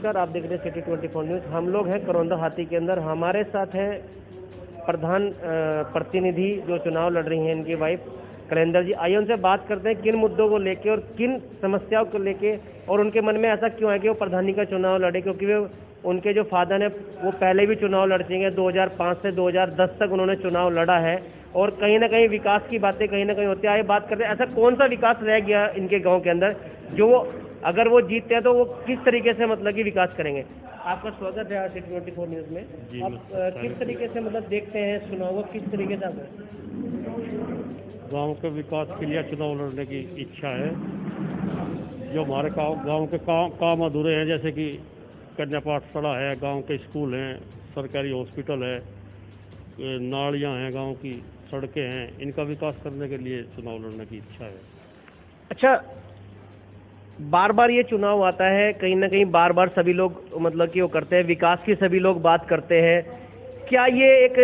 नमस्कार, आप देख रहे हैं सिटी 24 न्यूज़। हम लोग हैं करौंदा हाथी के अंदर। हमारे साथ हैं प्रधान प्रतिनिधि जो चुनाव लड़ रही हैं, इनकी वाइफ कलेंदर जी। आइए उनसे बात करते हैं किन मुद्दों को लेके और किन समस्याओं को लेके, और उनके मन में ऐसा क्यों है कि वो प्रधानी का चुनाव लड़े। क्योंकि वे उनके जो फादर हैं वो पहले भी चुनाव लड़ चुके हैं, 2005 से 2010 तक उन्होंने चुनाव लड़ा है, और कहीं ना कहीं विकास की बातें कहीं ना कहीं होती है। आइए बात करते हैं ऐसा कौन सा विकास रह गया इनके गाँव के अंदर जो अगर वो जीतते हैं तो वो किस तरीके से मतलब कि विकास करेंगे। आपका स्वागत है सिटी 24 न्यूज़ में। आप किस तरीके से मतलब देखते हैं चुनाव को, किस तरीके से आप गांव के विकास के लिए चुनाव लड़ने की इच्छा है। जो हमारे गांव के काम अधूरे हैं, जैसे कि कन्या पाठशाला है, गांव के स्कूल हैं, सरकारी हॉस्पिटल है, नालियां हैं, गांव की सड़कें हैं, इनका विकास करने के लिए चुनाव लड़ने की इच्छा है। अच्छा, बार बार ये चुनाव आता है, कहीं ना कहीं बार बार सभी लोग मतलब कि वो करते हैं, विकास की सभी लोग बात करते हैं। क्या ये एक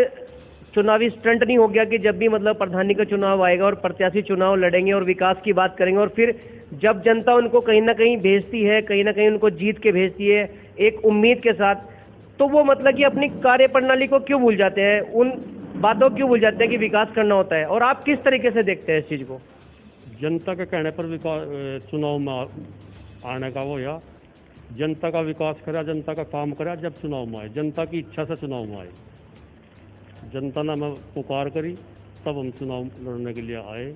चुनावी स्टंट नहीं हो गया कि जब भी मतलब प्रधानी का चुनाव आएगा और प्रत्याशी चुनाव लड़ेंगे और विकास की बात करेंगे, और फिर जब जनता उनको कहीं ना कहीं भेजती है, कहीं ना कहीं उनको जीत के भेजती है एक उम्मीद के साथ, तो वो मतलब कि अपनी कार्य प्रणाली को क्यों भूल जाते हैं, उन बातों क्यों भूल जाते हैं कि विकास करना होता है। और आप किस तरीके से देखते हैं इस चीज़ को? जनता के कहने पर विकास चुनाव में आने का वो, या जनता का विकास करा, जनता का काम करा, जब चुनाव में आए, जनता की इच्छा से चुनाव में आए, जनता ने हमें पुकार करी, तब हम चुनाव लड़ने के लिए आए।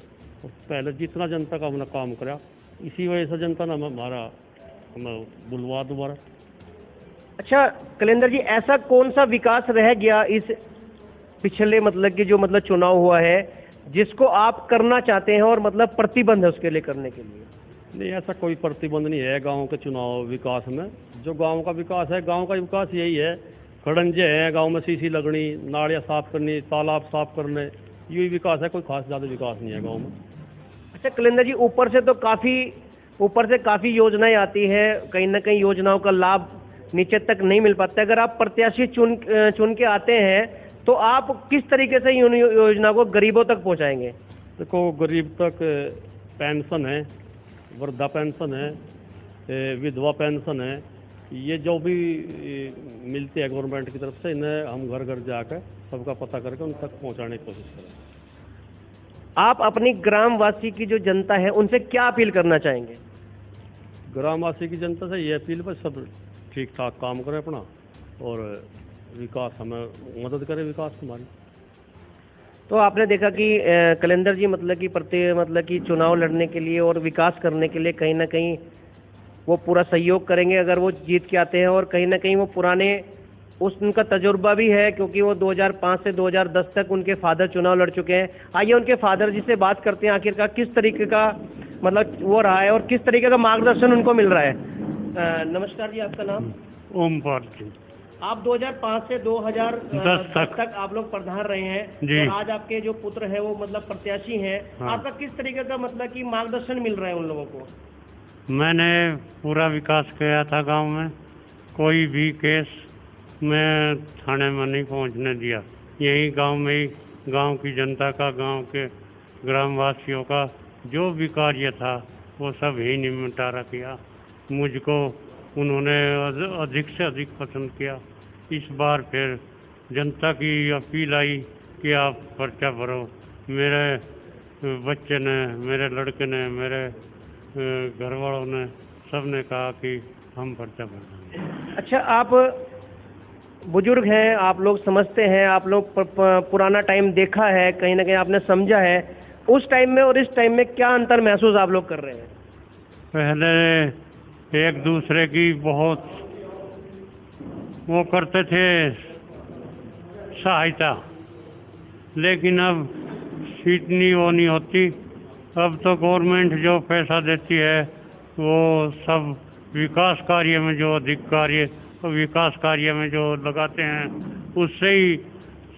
और पहले जितना जनता का हमने काम करा, इसी वजह से जनता ने हमें बुलवा दोबारा। अच्छा कलेंदर जी, ऐसा कौन सा विकास रह गया इस पिछले मतलब कि जो मतलब चुनाव हुआ है जिसको आप करना चाहते हैं और मतलब प्रतिबंध है उसके लिए करने के लिए? नहीं, ऐसा कोई प्रतिबंध नहीं है गांव के चुनाव विकास में। जो गांव का विकास है, गांव का विकास यही है, खड़ंजे हैं गांव में, सीसी लगनी, नालियाँ साफ करनी, तालाब साफ करने, यही विकास है। कोई खास ज़्यादा विकास नहीं है गांव में। अच्छा कलेंदर जी, ऊपर से काफ़ी योजनाएं आती है, कहीं ना कहीं योजनाओं का लाभ नीचे तक नहीं मिल पाता। अगर आप प्रत्याशी चुन के आते हैं तो आप किस तरीके से योजना को गरीबों तक पहुंचाएंगे? देखो, गरीब तक पेंशन है, वृद्धा पेंशन है, विधवा पेंशन है, ये जो भी मिलती है गवर्नमेंट की तरफ से, इन्हें हम घर घर जाकर सबका पता करके उन तक पहुंचाने की कोशिश करें। आप अपनी ग्रामवासी की जो जनता है उनसे क्या अपील करना चाहेंगे? ग्रामवासी की जनता से ये अपील, बस सब ठीक ठाक काम करें अपना, और विकास हमें मदद करे, विकास हमारी। तो आपने देखा कि कलेंदर जी मतलब कि चुनाव लड़ने के लिए और विकास करने के लिए कहीं ना कहीं वो पूरा सहयोग करेंगे अगर वो जीत के आते हैं, और कहीं ना कहीं वो पुराने उनका तजुर्बा भी है क्योंकि वो 2005 से 2010 तक उनके फादर चुनाव लड़ चुके हैं। आइए उनके फादर जी से बात करते हैं, आखिरकार किस तरीके का मतलब वो रहा है और किस तरीके का मार्गदर्शन उनको मिल रहा है। नमस्कार जी, आपका नाम? ओमपाल जी। आप 2005 से 2010 तक आप लोग प्रधान रहे हैं जी। और आज आपके जो पुत्र है वो मतलब प्रत्याशी हैं। हाँ। आपका किस तरीके का मतलब कि मार्गदर्शन मिल रहा है उन लोगों को? मैंने पूरा विकास किया था गांव में, कोई भी केस मैं थाने में नहीं पहुंचने दिया। यही गांव में ही गांव की जनता का, गांव के ग्रामवासियों का जो भी कार्य था वो सब ही निपटारा किया। मुझको उन्होंने अधिक से अधिक पसंद किया। इस बार फिर जनता की अपील आई कि आप पर्चा भरो। मेरे बच्चे ने, मेरे लड़के ने, मेरे घर वालों ने, सब ने कहा कि हम पर्चा भर देंगे। अच्छा, आप बुजुर्ग हैं, आप लोग समझते हैं, आप लोग पुराना टाइम देखा है, कहीं ना कहीं आपने समझा है। उस टाइम में और इस टाइम में क्या अंतर महसूस आप लोग कर रहे हैं? पहले एक दूसरे की बहुत वो करते थे सहायता, लेकिन अब इतनी वो नहीं होती। अब तो गवर्नमेंट जो पैसा देती है वो सब विकास कार्य में, जो अधिक कार्य विकास कार्य में जो लगाते हैं उससे ही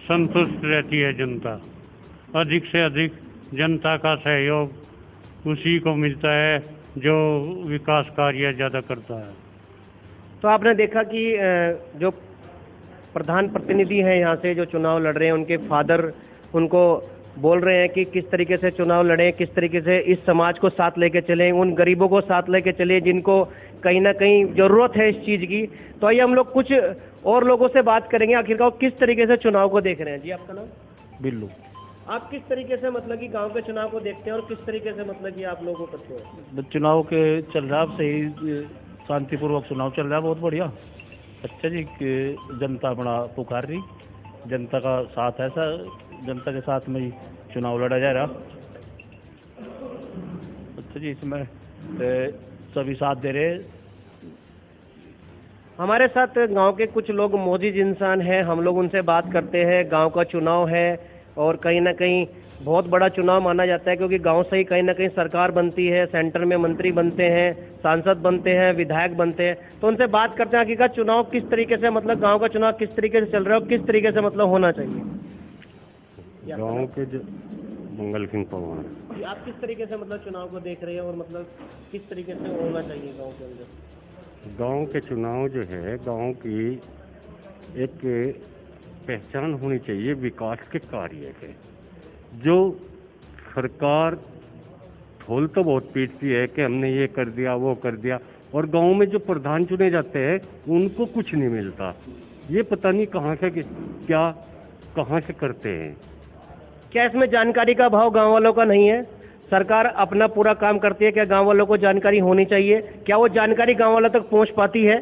संतुष्ट रहती है जनता। अधिक से अधिक जनता का सहयोग उसी को मिलता है जो विकास कार्य ज़्यादा करता है। तो आपने देखा कि जो प्रधान प्रतिनिधि हैं यहाँ से जो चुनाव लड़ रहे हैं, उनके फादर उनको बोल रहे हैं कि किस तरीके से चुनाव लड़ें, किस तरीके से इस समाज को साथ लेके चलें, उन गरीबों को साथ लेके चलें जिनको कहीं ना कहीं ज़रूरत है इस चीज़ की। तो आइए हम लोग कुछ और लोगों से बात करेंगे, आखिरकार वो किस तरीके से चुनाव को देख रहे हैं। जी आपका नाम? बिल्लू। आप किस तरीके से मतलब कि गांव के चुनाव को देखते हैं और किस तरीके से मतलब कि आप लोगों को करते हैं? चुनाव के चल रहा है, अब सही शांतिपूर्वक चुनाव चल रहा है, बहुत बढ़िया। अच्छा जी कि जनता बड़ा पुकार रही, जनता का साथ है, जनता के साथ में ही चुनाव लड़ा जा रहा। अच्छा जी, इसमें सभी साथ दे रहे। हमारे साथ गांव के कुछ लोग मौजूद इंसान हैं, हम लोग उनसे बात करते हैं। गांव का चुनाव है और कहीं ना कहीं बहुत बड़ा चुनाव माना जाता है, क्योंकि गांव से ही कहीं ना कहीं सरकार बनती है, सेंटर में मंत्री बनते हैं, सांसद बनते हैं, विधायक बनते हैं। तो उनसे बात करते हैं आखिरकार चुनाव किस तरीके से, मतलब गांव का चुनाव किस तरीके से चल रहा है और किस तरीके से मतलब होना चाहिए। गाँव के जो मंगल सिंह पवार, आप किस तरीके से मतलब चुनाव को देख रहे हैं और मतलब किस तरीके से होना चाहिए गाँव के अंदर? गांव के चुनाव जो है, गांव की एक पहचान होनी चाहिए विकास के कार्य के। जो सरकार ढोल तो बहुत पीटती है कि हमने ये कर दिया, वो कर दिया, और गांव में जो प्रधान चुने जाते हैं उनको कुछ नहीं मिलता। ये पता नहीं कहाँ से क्या कहाँ से करते हैं। क्या इसमें जानकारी का अभाव गांव वालों का नहीं है? सरकार अपना पूरा काम करती है, क्या गांव वालों को जानकारी होनी चाहिए? क्या वो जानकारी गांव वालों तक पहुंच पाती है?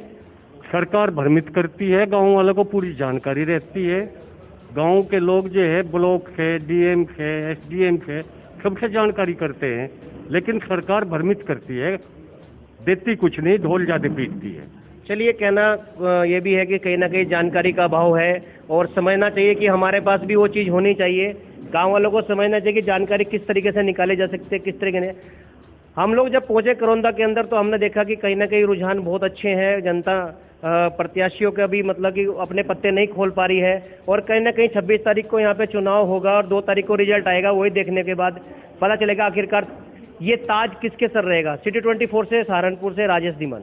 सरकार भ्रमित करती है, गांव वालों को पूरी जानकारी रहती है। गांव के लोग जो है ब्लॉक है, डीएम है, एसडीएम है, सबसे जानकारी करते हैं, लेकिन सरकार भ्रमित करती है, देती कुछ नहीं, ढोल ज्यादा पीटती है। चलिए, कहना ये भी है कि कहीं ना कहीं जानकारी का अभाव है और समझना चाहिए कि हमारे पास भी वो चीज़ होनी चाहिए। गांव वालों को समझना चाहिए कि जानकारी किस तरीके से निकाली जा सकती है, किस तरीके से। हम लोग जब पहुंचे करौंदा के अंदर तो हमने देखा कि कहीं ना कहीं रुझान बहुत अच्छे हैं। जनता प्रत्याशियों का भी मतलब कि अपने पत्ते नहीं खोल पा रही है, और कहीं ना कहीं 26 तारीख को यहाँ पे चुनाव होगा और 2 तारीख को रिजल्ट आएगा। वही देखने के बाद पता चलेगा आखिरकार ये ताज किसके सर रहेगा। सिटी 24 से सहारनपुर से राजेश धीमान।